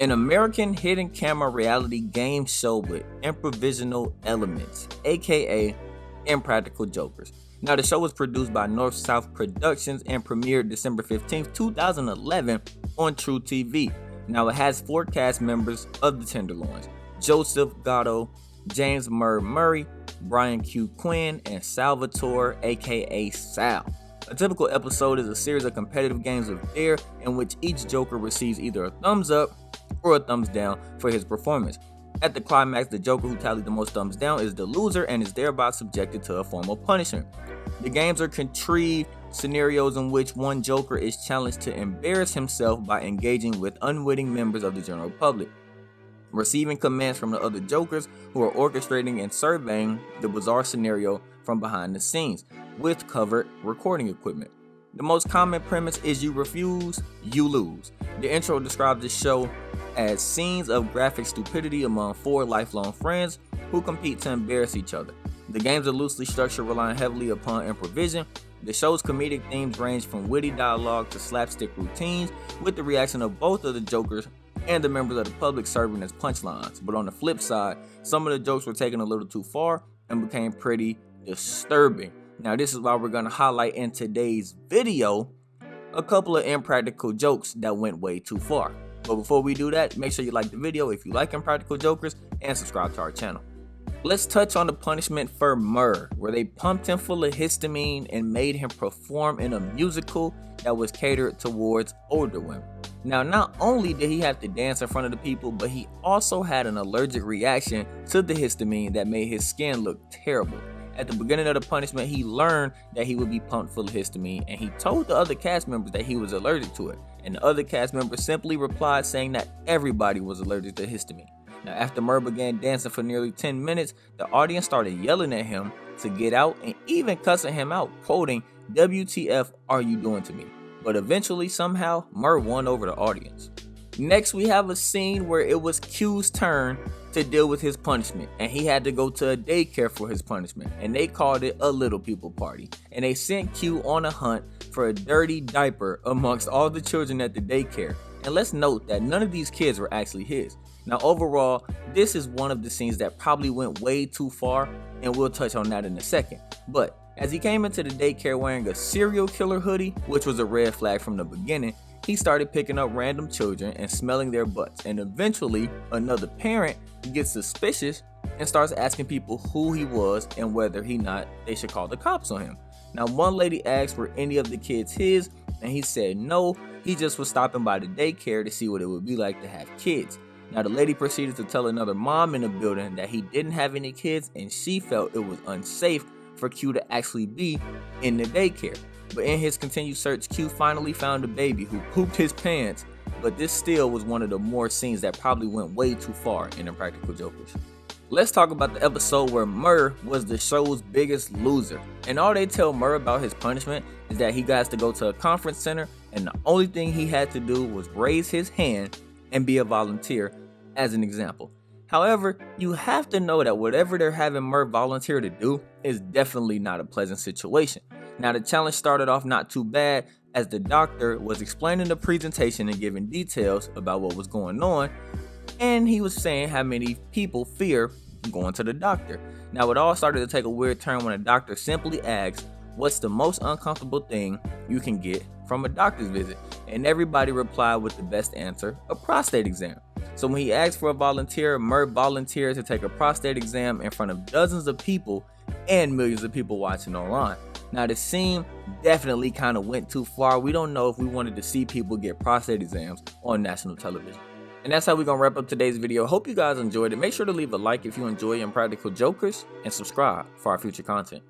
an American hidden camera reality game show with improvisational elements, aka Impractical Jokers. Now, the show was produced by North South Productions and premiered December 15th, 2011 on True TV. Now, it has 4 cast members of the Tenderloins: Joseph Gatto, James Murray, Brian Q. Quinn, and Salvatore, aka Sal. A typical episode is a series of competitive games of dare in which each Joker receives either a thumbs up or a thumbs down for his performance. At the climax, the Joker who tallied the most thumbs down is the loser and is thereby subjected to a form of punishment. The games are contrived scenarios in which one Joker is challenged to embarrass himself by engaging with unwitting members of the general public, receiving commands from the other Jokers who are orchestrating and surveying the bizarre scenario from behind the scenes with covered recording equipment. The most common premise is you refuse, you lose. The intro describes the show as scenes of graphic stupidity among 4 lifelong friends who compete to embarrass each other. The games are loosely structured, relying heavily upon improvisation. The show's comedic themes range from witty dialogue to slapstick routines, with the reaction of both of the Jokers and the members of the public serving as punchlines. But on the flip side, some of the jokes were taken a little too far and became pretty disturbing. Now, this is why we're going to highlight in today's video a couple of impractical jokes that went way too far. But before we do that, make sure you like the video if you like Impractical Jokers and subscribe to our channel. Let's touch on the punishment for Murr, where they pumped him full of histamine and made him perform in a musical that was catered towards older women. Now, not only did he have to dance in front of the people, but he also had an allergic reaction to the histamine that made his skin look terrible. At the beginning of the punishment, he learned that he would be pumped full of histamine, and he told the other cast members that he was allergic to it. And the other cast members simply replied saying that everybody was allergic to histamine. Now, after Murr began dancing for nearly 10 minutes, the audience started yelling at him to get out and even cussing him out, quoting, "WTF are you doing to me?" But eventually, somehow, Murr won over the audience. Next, we have a scene where it was Q's turn to deal with his punishment, and he had to go to a daycare for his punishment, and they called it a little people party, and they sent Q on a hunt for a dirty diaper amongst all the children at the daycare. And let's note that none of these kids were actually his. Now, overall, this is one of the scenes that probably went way too far, and we'll touch on that in a second. But as he came into the daycare wearing a serial killer hoodie, which was a red flag from the beginning, he started picking up random children and smelling their butts, and eventually another parent gets suspicious and starts asking people who he was and whether they should call the cops on him. Now, one lady asked were any of the kids his, and he said no, he just was stopping by the daycare to see what it would be like to have kids. Now, the lady proceeded to tell another mom in the building that he didn't have any kids, and she felt it was unsafe for Q to actually be in the daycare. But in his continued search, Q finally found a baby who pooped his pants, but this still was one of the more scenes that probably went way too far in Impractical Jokers. Let's talk about the episode where Murr was the show's biggest loser. And all they tell Murr about his punishment is that he got to go to a conference center, and the only thing he had to do was raise his hand and be a volunteer as an example. However, you have to know that whatever they're having Murr volunteer to do is definitely not a pleasant situation. Now, the challenge started off not too bad as the doctor was explaining the presentation and giving details about what was going on, and he was saying how many people fear going to the doctor. Now, it all started to take a weird turn when the doctor simply asked, "What's the most uncomfortable thing you can get from a doctor's visit?" And everybody replied with the best answer, a prostate exam. So when he asked for a volunteer, Murr volunteered to take a prostate exam in front of dozens of people and millions of people watching online. Now, the scene definitely kind of went too far. We don't know if we wanted to see people get prostate exams on national television. And that's how we're going to wrap up today's video. Hope you guys enjoyed it. Make sure to leave a like if you enjoy Impractical Jokers and subscribe for our future content.